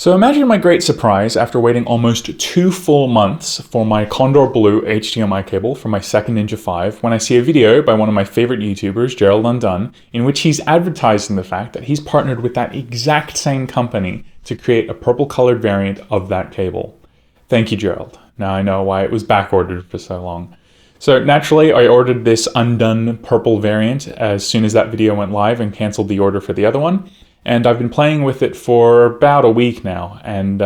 So imagine my great surprise after waiting almost 2 full months for my Condor Blue HDMI cable for my second Ninja 5 when I see a video by one of my favorite YouTubers, Gerald Undone, in which he's advertising the fact that he's partnered with that exact same company to create a purple colored variant of that cable. Thank you, Gerald. Now I know why it was back ordered for so long. So naturally, I ordered this Undone purple variant as soon as that video went live and canceled the order for the other one. And I've been playing with it for about a week now, and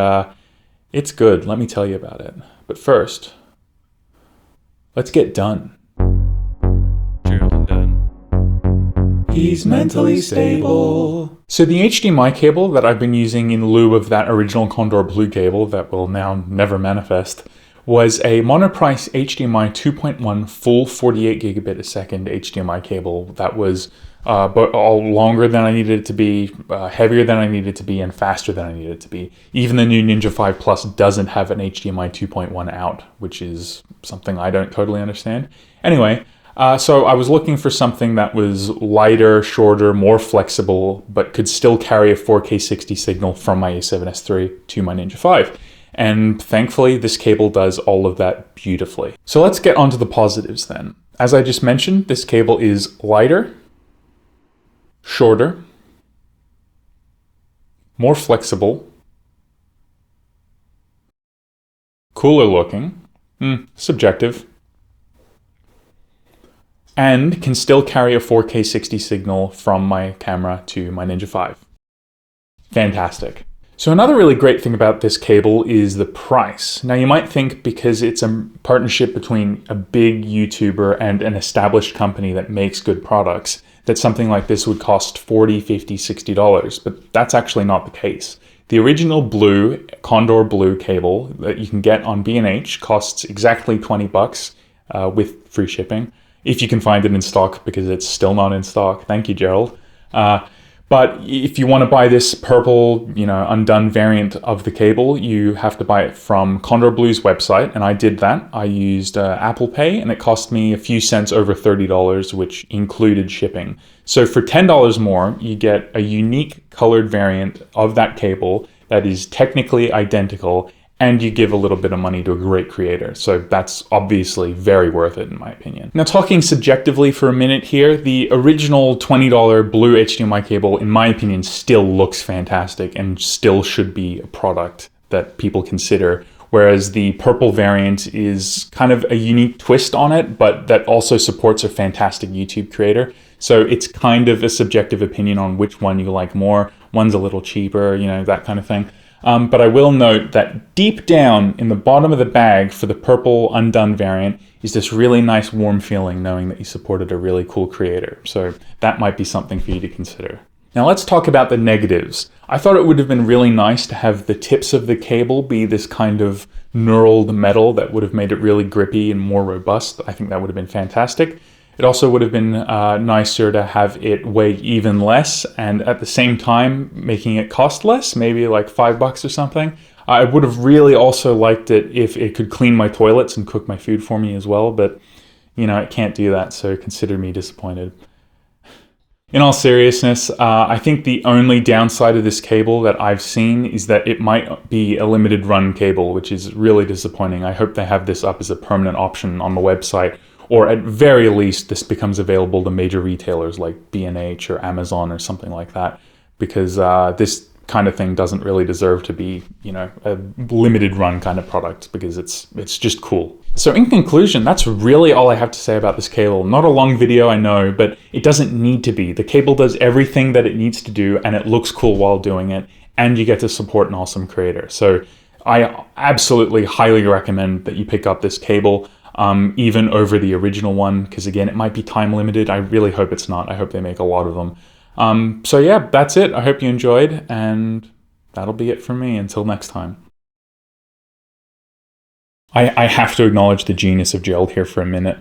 it's good. Let me tell you about it. But first, let's get done. Gerald Undone. He's mentally stable. So the HDMI cable that I've been using in lieu of that original Condor Blue cable that will now never manifest was a monoprice HDMI 2.1 full 48 gigabit a second HDMI cable that was but all longer than I needed it to be, heavier than I needed it to be, and faster than I needed it to be. Even the new Ninja 5 Plus doesn't have an HDMI 2.1 out, which is something I don't totally understand. Anyway, so I was looking for something that was lighter, shorter, more flexible, but could still carry a 4K 60 signal from my A7S III to my Ninja 5. And thankfully, this cable does all of that beautifully. So let's get on to the positives then. As I just mentioned, this cable is lighter, shorter, more flexible, cooler looking, subjective, and can still carry a 4K 60 signal from my camera to my Ninja 5. Fantastic. So another really great thing about this cable is the price. Now you might think because it's a partnership between a big YouTuber and an established company that makes good products, that something like this would cost $40, $50, $60, but that's actually not the case. The original blue, Condor Blue cable that you can get on B&H costs exactly 20 bucks with free shipping, if you can find it in stock, because it's still not in stock. Thank you, Gerald. But if you want to buy this purple, Undone variant of the cable, you have to buy it from Condor Blue's website, and I did that. I used Apple Pay, and it cost me a few cents over $30, which included shipping. So for $10 more, you get a unique colored variant of that cable that is technically identical, and you give a little bit of money to a great creator. So that's obviously very worth it in my opinion. Now talking subjectively for a minute here, the original $20 blue HDMI cable, in my opinion, still looks fantastic and still should be a product that people consider. Whereas the purple variant is kind of a unique twist on it, but that also supports a fantastic YouTube creator. So it's kind of a subjective opinion on which one you like more. One's a little cheaper, that kind of thing. But I will note that deep down in the bottom of the bag for the purple Undone variant is this really nice warm feeling knowing that you supported a really cool creator. So that might be something for you to consider. Now let's talk about the negatives. I thought it would have been really nice to have the tips of the cable be this kind of knurled metal that would have made it really grippy and more robust. I think that would have been fantastic. It also would have been nicer to have it weigh even less and at the same time making it cost less, maybe like $5 or something. I would have really also liked it if it could clean my toilets and cook my food for me as well, but it can't do that, so consider me disappointed. In all seriousness, I think the only downside of this cable that I've seen is that it might be a limited run cable, which is really disappointing. I hope they have this up as a permanent option on the website, or at very least this becomes available to major retailers like B&H or Amazon or something like that, because this kind of thing doesn't really deserve to be, a limited run kind of product, because it's just cool. So in conclusion, that's really all I have to say about this cable. Not a long video, I know, but it doesn't need to be. The cable does everything that it needs to do, and it looks cool while doing it, and you get to support an awesome creator. So I absolutely highly recommend that you pick up this cable, even over the original one, because again, it might be time limited. I really hope it's not. I hope they make a lot of them. So yeah, that's it. I hope you enjoyed, and that'll be it from me until next time. I have to acknowledge the genius of Gerald here for a minute.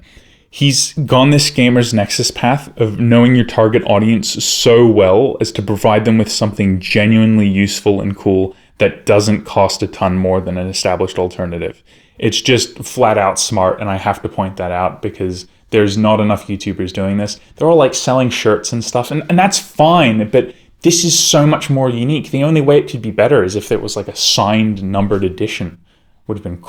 He's gone this gamer's nexus path of knowing your target audience so well as to provide them with something genuinely useful and cool that doesn't cost a ton more than an established alternative. It's just flat out smart, and I have to point that out because there's not enough YouTubers doing this. They're all like selling shirts and stuff, and that's fine, but This is so much more unique. The only way it could be better is if it was like a signed, numbered edition. Would have been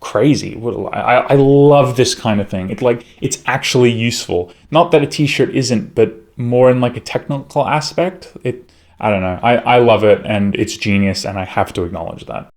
crazy. I love this kind of thing. It's actually useful. Not that a t-shirt isn't, but more in like a technical aspect. I don't know. I love it, and it's genius, and I have to acknowledge that.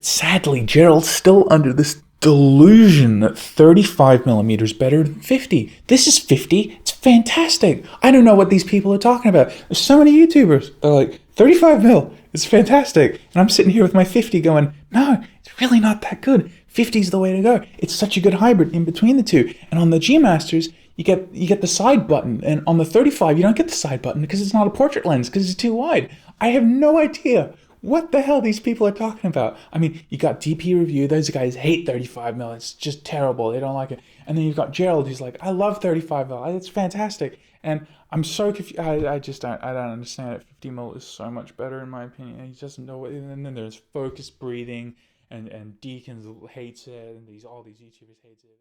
Sadly, Gerald's still under this delusion that 35mm is better than 50. This is 50. It's fantastic. I don't know what these people are talking about. There's so many YouTubers. They're like, 35mm is fantastic. And I'm sitting here with my 50 going, no, it's really not that good. 50 is the way to go. It's such a good hybrid in between the two. And on the G Masters, you get the side button. And on the 35, you don't get the side button because it's not a portrait lens, because it's too wide. I have no idea what the hell these people are talking about. I mean, you got DP Review. Those guys hate 35mm. It's just terrible. They don't like it. And then you've got Gerald, who's like, I love 35mm. It's fantastic. And I'm so confused. I don't understand it. 50mm is so much better in my opinion. He doesn't know it. And then there's focus breathing, and Deacons hates it, and all these YouTubers hate it.